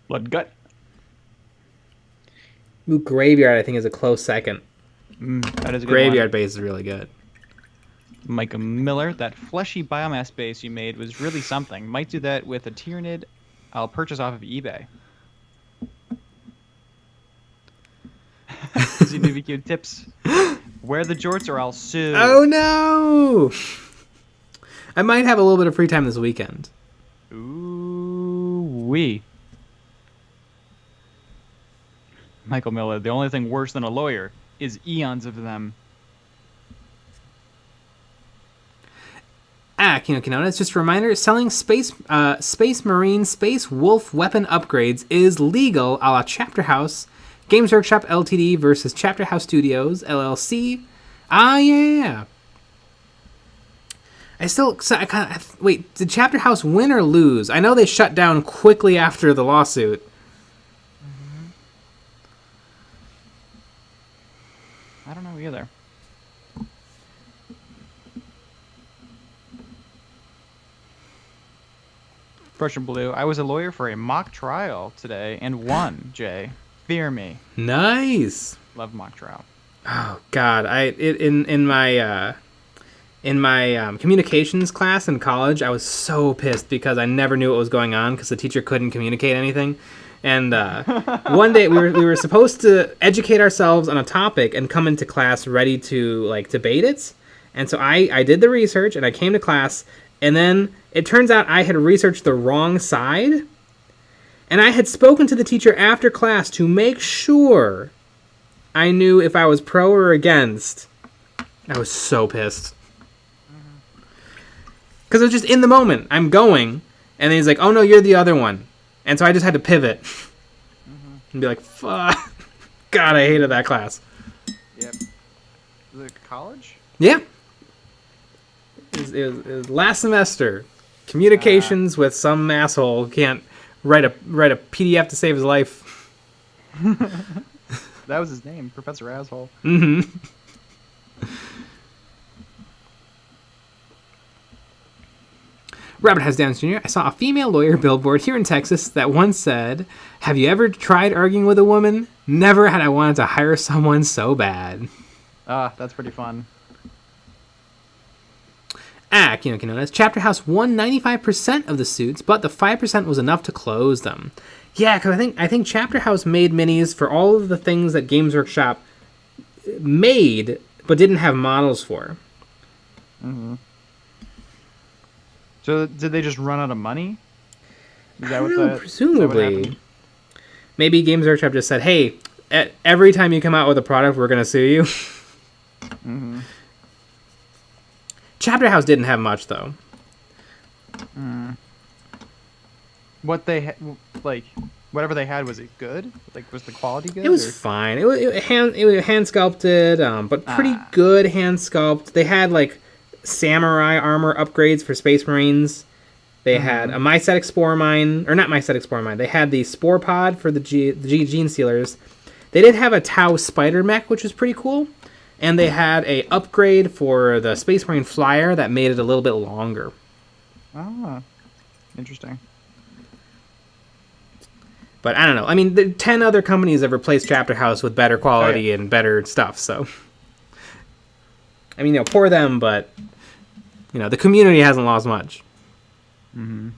Blood Gut. Ooh, Graveyard, I think, is a close second. That is a good Graveyard one. base is really good. Micah Miller, that fleshy biomass base you made was really something. Might do that with a Tyranid I'll purchase off of eBay. ZBBQ tips. Wear the jorts or I'll sue. Oh no! I might have a little bit of free time this weekend. Ooh wee. Michael Miller, the only thing worse than a lawyer is eons of them. Kinona, it's just a reminder, selling Space Marine, Space Wolf weapon upgrades is legal a la Chapter House, Games Workshop Ltd. Versus Chapter House Studios, LLC. Yeah. Wait, did Chapter House win or lose? I know they shut down quickly after the lawsuit. I don't know either. Prussian Blue. I was a lawyer for a mock trial today and won, Jay. Fear me. Nice. Love mock trial. Oh God, in my communications class in college, I was so pissed because I never knew what was going on because the teacher couldn't communicate anything. And one day we were supposed to educate ourselves on a topic and come into class ready to like debate it. And so I did the research and I came to class, and then it turns out I had researched the wrong side, and I had spoken to the teacher after class to make sure I knew if I was pro or against. I was so pissed. Because it was just in the moment. I'm going, and then he's like, oh no, you're the other one. And so I just had to pivot and be like, fuck. God, I hated that class. Yep. Was it college? Yeah. It was last semester. Communications with some asshole who can't write a PDF to save his life. That was his name, Professor Asshole. Mm-hmm. Robert Has Down Jr. I saw a female lawyer billboard here in Texas that once said, have you ever tried arguing with a woman? Never had I wanted to hire someone so bad. That's pretty fun. Kino Kinonas. Chapter House won 95% of the suits, but the 5% was enough to close them. Yeah, because I think Chapter House made minis for all of the things that Games Workshop made, but didn't have models for. Mm-hmm. So did they just run out of money? I don't know, presumably. Maybe Games Workshop just said, hey, every time you come out with a product, we're going to sue you. Mm-hmm. Chapter House didn't have much, though. What they whatever they had, was it good? Like, was the quality good? It was fine. It was hand sculpted, but pretty good hand sculpt. They had like samurai armor upgrades for Space Marines. They had a Mycetic Spore Mine, or not Mycetic Spore Mine. They had the Spore Pod for the Gene Sealers. They did have a Tau Spider Mech, which was pretty cool. And they had a upgrade for the Space Marine Flyer that made it a little bit longer. Ah, interesting. But I don't know. I mean, 10 other companies have replaced Chapter House with better quality and better stuff. So, I mean, poor them, but the community hasn't lost much. Mm-hmm.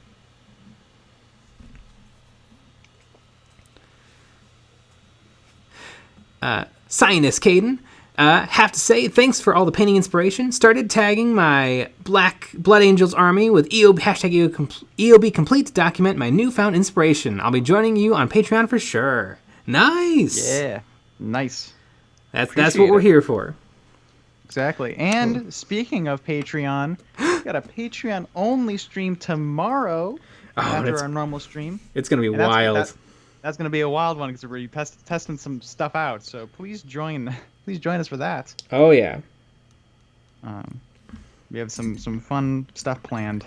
Sinus Caden. Have to say, thanks for all the painting inspiration. Started tagging my Black Blood Angels army with EOB complete to document my newfound inspiration. I'll be joining you on Patreon for sure. Nice. Yeah, nice. That's what we're here for. Exactly. And speaking of Patreon, we got a Patreon only stream tomorrow after our normal stream. It's gonna be wild. That's gonna be a wild one because we're testing some stuff out. So please join. Please join us for that. Oh, yeah. We have some fun stuff planned.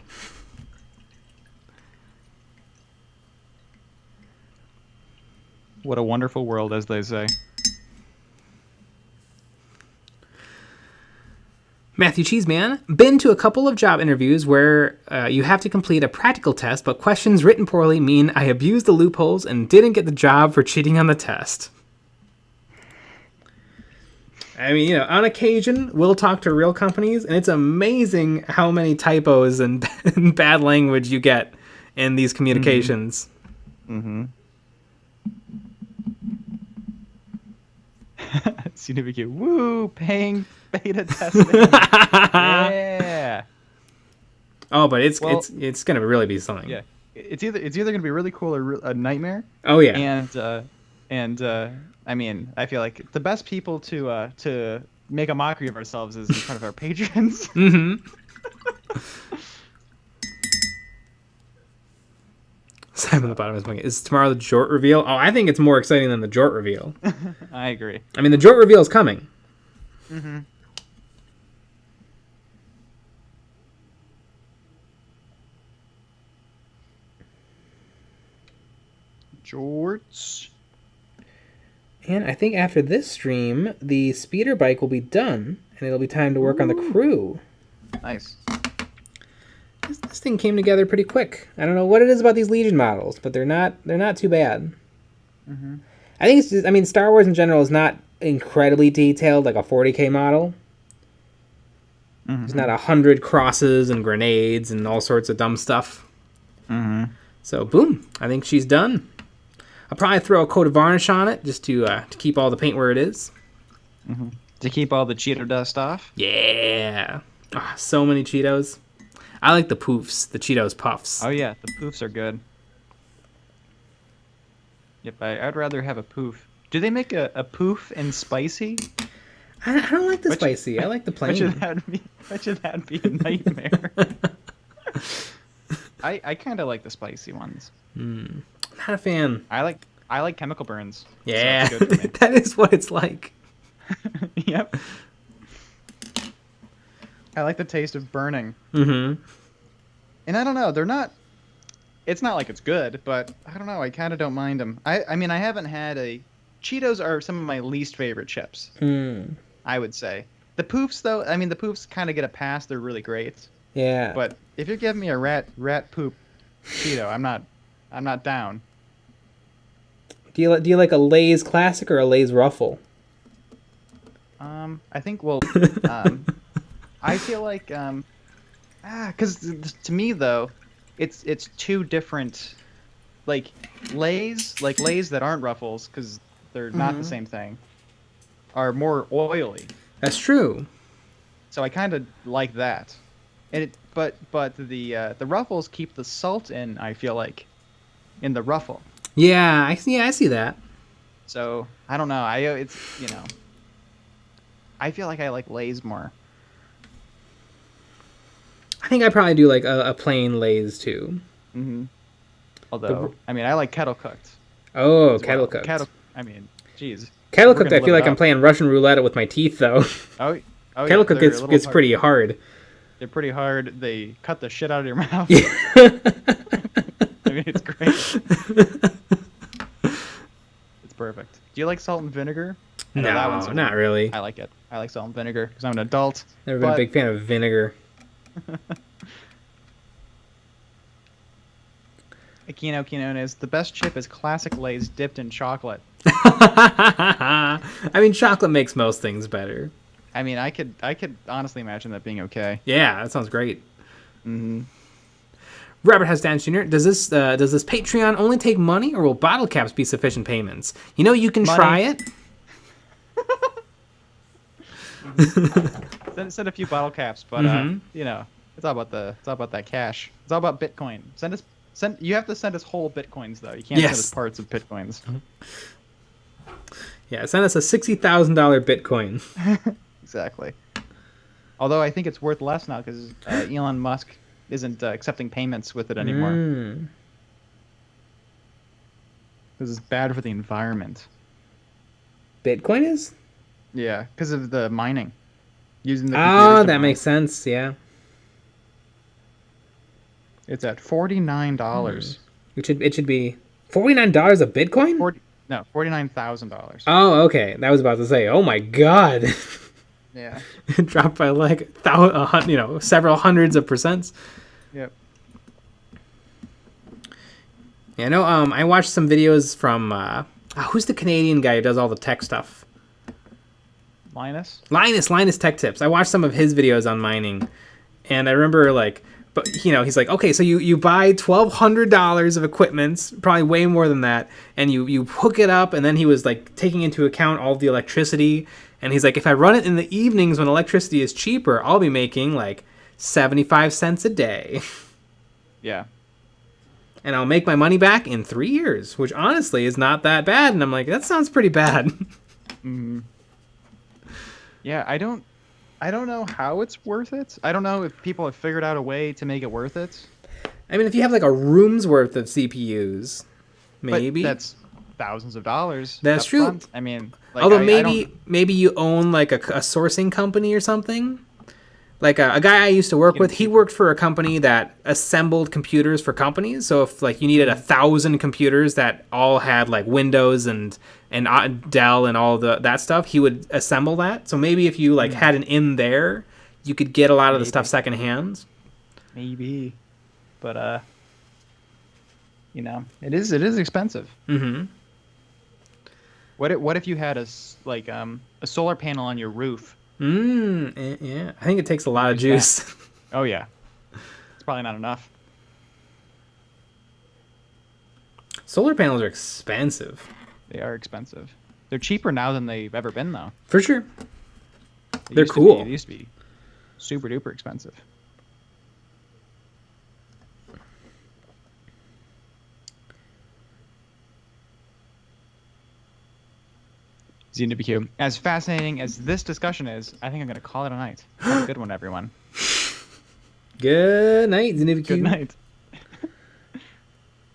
What a wonderful world, as they say. Matthew Cheeseman, been to a couple of job interviews where you have to complete a practical test, but questions written poorly mean I abused the loopholes and didn't get the job for cheating on the test. I mean, on occasion, we'll talk to real companies, and it's amazing how many typos and bad language you get in these communications. Mm-hmm. CWQ, woo, paying beta testing. Yeah. Oh, but it's gonna really be something. Yeah, it's either gonna be really cool or a nightmare. Oh yeah. And I mean, I feel like the best people to make a mockery of ourselves is in front of our patrons. Mm-hmm. Simon the bottom is tomorrow the Jort reveal? Oh, I think it's more exciting than the Jort reveal. I agree. I mean, the Jort reveal is coming. Mm-hmm. Jorts. And I think after this stream, the speeder bike will be done, and it'll be time to work on the crew. Nice. This thing came together pretty quick. I don't know what it is about these Legion models, but they're not too bad. Mm-hmm. I think it's just, I mean, Star Wars in general is not incredibly detailed like a 40K model. There's not 100 crosses and grenades and all sorts of dumb stuff. So, boom. I think she's done. I'll probably throw a coat of varnish on it just to keep all the paint where it is. To keep all the Cheeto dust off? Yeah. Oh, so many Cheetos. I like the poofs, the Cheetos puffs. Oh, yeah. The poofs are good. Yep, I'd rather have a poof. Do they make a poof in spicy? I don't like the spicy. I like the plain. That'd be a nightmare. I kind of like the spicy ones. Not a fan. I like chemical burns. Yeah, so it's good for me. that is what it's like. Yep. I like the taste of burning. Mm-hmm. And I don't know, they're not. It's not like it's good, but I don't know. I kind of don't mind them. I mean, I haven't had a. Cheetos are some of my least favorite chips. I would say. The poofs, though, I mean, the poofs kind of get a pass. They're really great. Yeah. But if you're giving me a rat poop Cheeto, I'm not down. Do you like a Lay's Classic or a Lay's Ruffle? I think I feel like because to me though, it's two different, like Lay's that aren't Ruffles because they're not the same thing, are more oily. That's true. So I kind of like that, and but the Ruffles keep the salt in. I feel like, in the Ruffle. Yeah, I see that. So I don't know. I feel like I like Lay's more. I think I probably do like a plain Lay's too. Although, I mean, I like kettle cooked. Oh, kettle cooked. I mean, geez. Kettle cooked, I feel like I'm playing Russian roulette with my teeth, though. Oh kettle cooked gets pretty hard. They're pretty hard. They cut the shit out of your mouth. Yeah. I mean, it's great. It's perfect. Do you like salt and vinegar? No, not really. I like it. I like salt and vinegar because I'm an adult. Never been a big fan of vinegar. Aquino Quinones, the best chip is classic Lay's dipped in chocolate. I mean, chocolate makes most things better. I mean, I could honestly imagine that being okay. Yeah, that sounds great. Robert has Dance Jr. Does this Patreon only take money, or will bottle caps be sufficient payments? You know, you can try it. Send a few bottle caps, but you know, it's all about that cash. It's all about Bitcoin. You have to send us whole Bitcoins though. You can't send us parts of Bitcoins. Yeah, send us a $60,000 Bitcoin. Exactly. Although I think it's worth less now because Elon Musk isn't accepting payments with it anymore. This is bad for the environment. Bitcoin is? Yeah, because of the mining. Using the computers that makes sense, yeah. It's at $49. It should be $49 a Bitcoin? $49,000. Oh, okay. That was about to say, oh my god. Yeah. It dropped by like several hundreds of percents. Yep. Yeah, no. I watched some videos from who's the Canadian guy who does all the tech stuff? Linus Tech Tips. I watched some of his videos on mining, and I remember but he's like, okay, so you buy $1,200 of equipment, probably way more than that, and you hook it up, and then he was like taking into account all the electricity, and he's like, if I run it in the evenings when electricity is cheaper, I'll be making like 75 cents a day. Yeah. And I'll make my money back in 3 years, which honestly is not that bad. And I'm like, that sounds pretty bad. Yeah, I don't know how it's worth it. I don't know if people have figured out a way to make it worth it. I mean, if you have like a room's worth of CPUs, maybe. But that's thousands of dollars. That's true. Front. I mean, although maybe you own like a sourcing company or something. Like a guy I used to work with, he worked for a company that assembled computers for companies. So if like you needed 1,000 computers that all had like Windows and Dell and all that stuff, he would assemble that. So maybe if you like had an in there, you could get a lot of the stuff secondhand. Maybe, but it is expensive. What if you had a solar panel on your roof? Yeah. I think it takes a lot of Use juice. Oh yeah, it's probably not enough. Solar panels are expensive. They are expensive. They're cheaper now than they've ever been, though. For sure. They They're used to cool. They used to be super duper expensive. ZNWQ. As fascinating as this discussion is, I think I'm going to call it a night. Have a good one, everyone. Good night, Zinivq. Good night.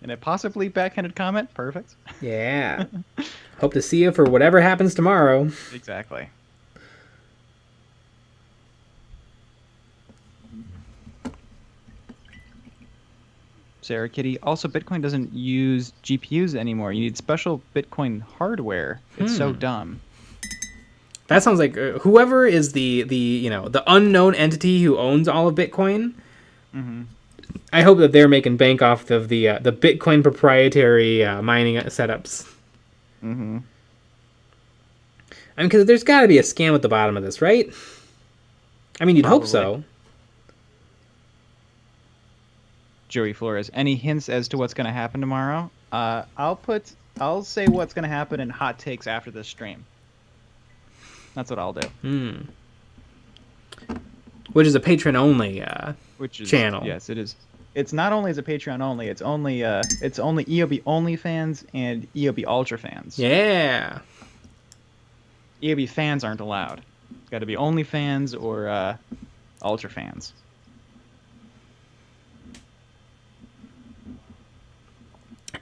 And a possibly backhanded comment. Perfect. Yeah. Hope to see you for whatever happens tomorrow. Exactly. Sarah Kitty. Also, Bitcoin doesn't use GPUs anymore. You need special Bitcoin hardware. It's so dumb. That sounds like whoever is the unknown entity who owns all of Bitcoin. Mm-hmm. I hope that they're making bank off of the Bitcoin proprietary mining setups. Mm-hmm. I mean, because there's got to be a scam at the bottom of this, right? I mean, you'd hope so. Joey Flores. Any hints as to what's going to happen tomorrow? I'll say what's going to happen in hot takes after this stream. That's what I'll do. Which is a patron only channel. Yes, it is. It's not only as a Patreon only. It's only EOB only fans and EOB Ultra fans. Yeah. EOB fans aren't allowed. It's got to be only fans or Ultra fans.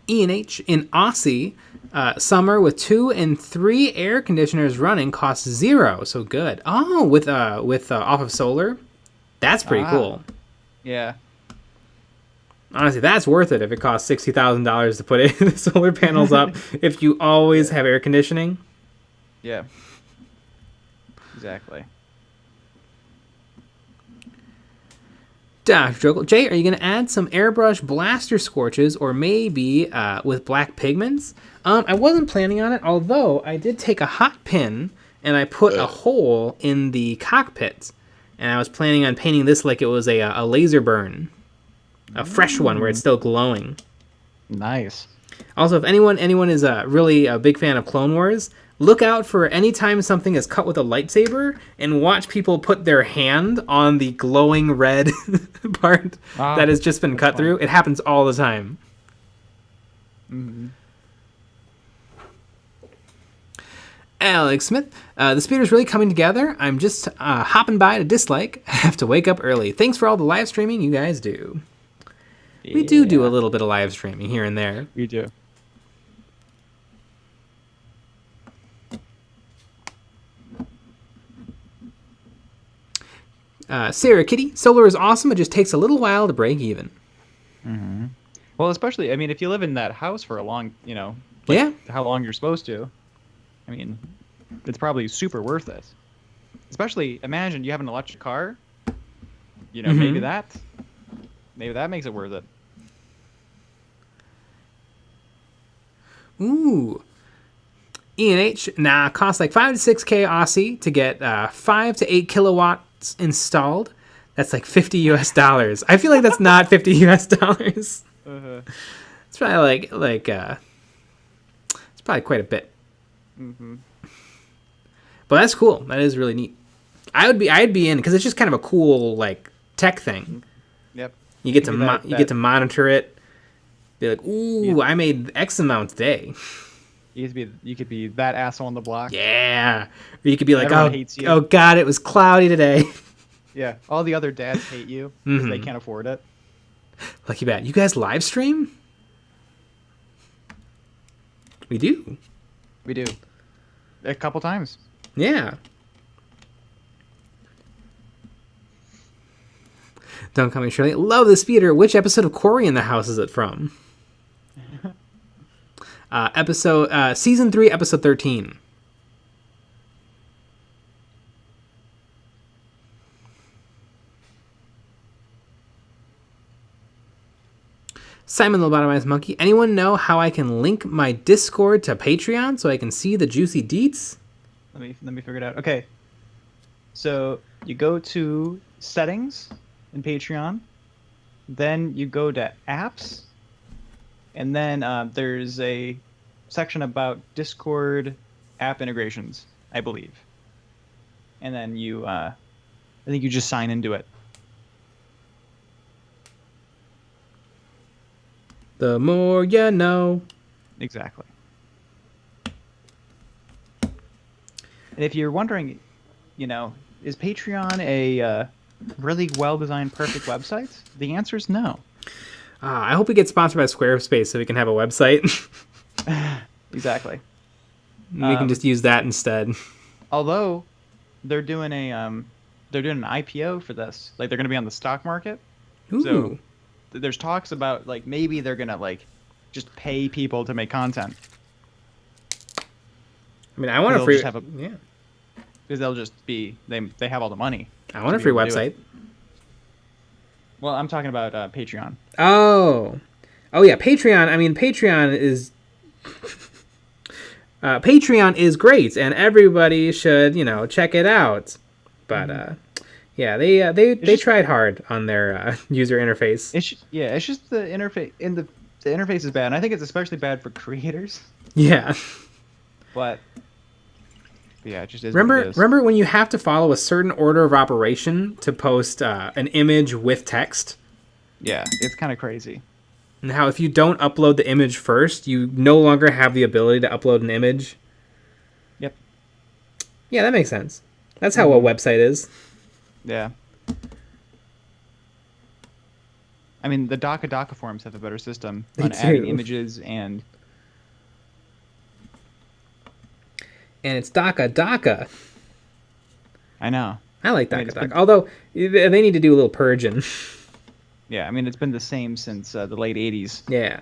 ENH in Aussie, summer with 2 and 3 air conditioners running costs 0. So good. Oh, with off of solar, that's pretty cool. Yeah. Honestly, that's worth it if it costs $60,000 to put the solar panels up. If you always have air conditioning. Yeah. Exactly. Jay, are you going to add some airbrush blaster scorches or maybe with black pigments? I wasn't planning on it, although I did take a hot pin and I put a hole in the cockpit. And I was planning on painting this like it was a laser burn. A fresh one where it's still glowing. Nice. Also, if anyone is really a big fan of Clone Wars, look out for any time something is cut with a lightsaber and watch people put their hand on the glowing red part that has just been cut through. It happens all the time. Mm-hmm. Alex Smith, the speeder's really coming together. I'm just hopping by to dislike. I have to wake up early. Thanks for all the live streaming you guys do. Yeah. We do a little bit of live streaming here and there. We do. Sarah Kitty, solar is awesome. It just takes a little while to break even. Mm-hmm. Well, especially, I mean, if you live in that house for a long, how long you're supposed to, I mean, it's probably super worth it. Especially, imagine you have an electric car. Maybe that makes it worth it. Ooh. ENH, costs like 5 to 6K Aussie to get 5 to 8 kilowatts installed. That's like $50. I feel like that's not $50. Uh-huh. It's probably it's probably quite a bit. Mm-hmm. But that's cool. That is really neat. I'd be in because it's just kind of a cool tech thing. Yep. You get to monitor it. Be like, ooh, I made X amount today. You could be that asshole on the block. Yeah. Or you could be like, hates you. Oh God, it was cloudy today. Yeah. All the other dads hate you because they can't afford it. Lucky bad. You guys live stream? We do. We do. A couple times. Yeah. Don't call me Shirley. Love the speeder. Which episode of Corey in the House is it from? Season 3, episode 13. Simon the Lobotomized Monkey. Anyone know how I can link my Discord to Patreon so I can see the juicy deets? Let me figure it out. Okay. So you go to settings in Patreon, then you go to apps, and then there's a section about Discord app integrations, I believe. And then I think you just sign into it. The more you know. Exactly. And if you're wondering, is Patreon a really well-designed, perfect website? The answer is no. I hope we get sponsored by Squarespace so we can have a website. Exactly. We can just use that instead. Although they're doing an IPO for this. Like they're going to be on the stock market. Ooh. So there's talks about like maybe they're going to just pay people to make content. I mean, I want a free... yeah. Because they'll just be... They have all the money. I want a free website. Well, I'm talking about Patreon. Oh, yeah, Patreon. I mean, Patreon is... Patreon is great, and everybody should, check it out. But, yeah, they tried hard on their user interface. It's just the interface... the interface is bad, and I think it's especially bad for creators. Yeah. But... yeah, it just is. Remember when you have to follow a certain order of operation to post an image with text? Yeah, it's kind of crazy. And how if you don't upload the image first, you no longer have the ability to upload an image? Yep. Yeah, that makes sense. That's how a website is. Yeah. I mean, the Daka forums have a better system on adding images and... And it's Daka. I know. I like Daka. Although, they need to do a little purging. Yeah, I mean, it's been the same since the late 80s. Yeah.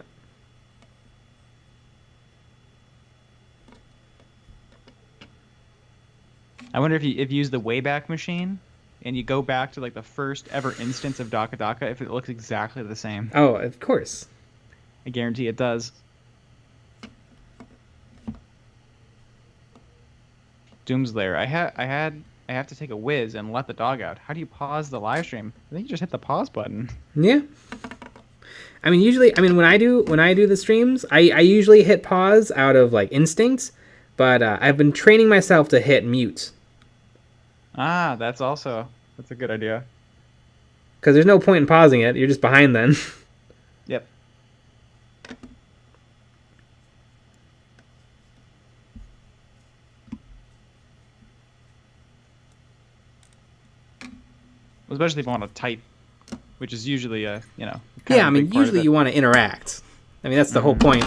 I wonder if you use the Wayback Machine and you go back to the first ever instance of Daka, if it looks exactly the same. Oh, of course. I guarantee it does. Doomslayer. I have to take a whiz and let the dog out. How do you pause the live stream? I think you just hit the pause button. Yeah. I mean, when I do the streams, I usually hit pause out of instinct, but I've been training myself to hit mute. Ah, that's a good idea. Because there's no point in pausing it. You're just behind then. Yep. Especially if you want to type, which is usually yeah, I mean, usually you want to interact. I mean, that's the whole point.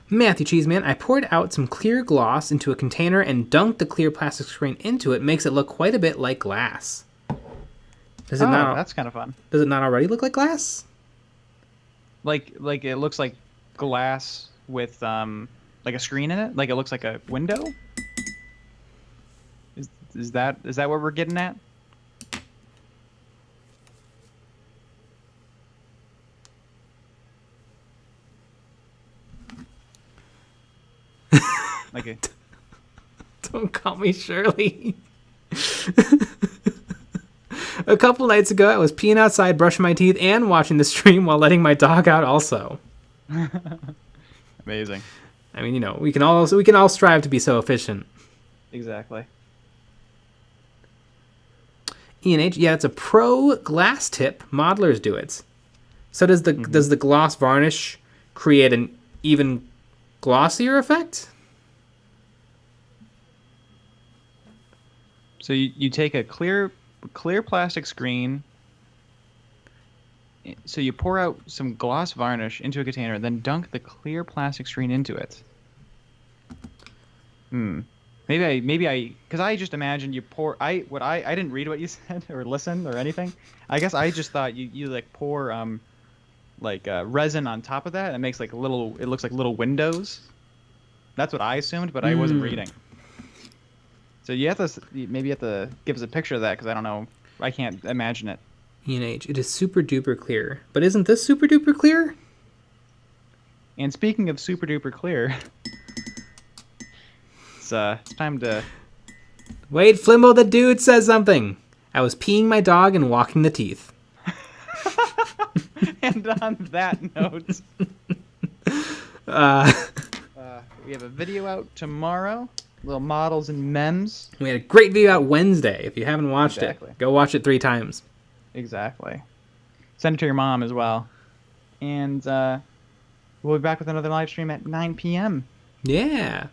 Matthew Cheeseman, I poured out some clear gloss into a container and dunked the clear plastic screen into it. Makes it look quite a bit like glass. Does it not? That's kind of fun. Does it not already look like glass? Like it looks like glass with a screen in it? Like it looks like a window? Is that what we're getting at? Don't call me Shirley. A couple nights ago, I was peeing outside, brushing my teeth, and watching the stream while letting my dog out also. Amazing. I mean, we can all strive to be so efficient. Exactly. Ian H, yeah, it's a pro glass tip. Modelers do it. So does the gloss varnish create an even glossier effect? So you take a clear plastic screen. So you pour out some gloss varnish into a container, then dunk the clear plastic screen into it. Maybe I because I just imagined you pour. I didn't read what you said or listen or anything. I guess I just thought you pour resin on top of that, and it makes it looks like little windows. That's what I assumed, but I wasn't reading. So maybe you have to give us a picture of that because I don't know. I can't imagine it. ENH, it is super duper clear. But isn't this super duper clear? And speaking of super duper clear, it's time to. Wait, Flimbo the dude says something. I was peeing my dog and walking the teeth. And on that note, we have a video out tomorrow. Little models and memes. We had a great video out Wednesday. If you haven't watched it, go watch it 3 times. Exactly. Send it to your mom as well. And we'll be back with another live stream at 9 p.m. Yeah.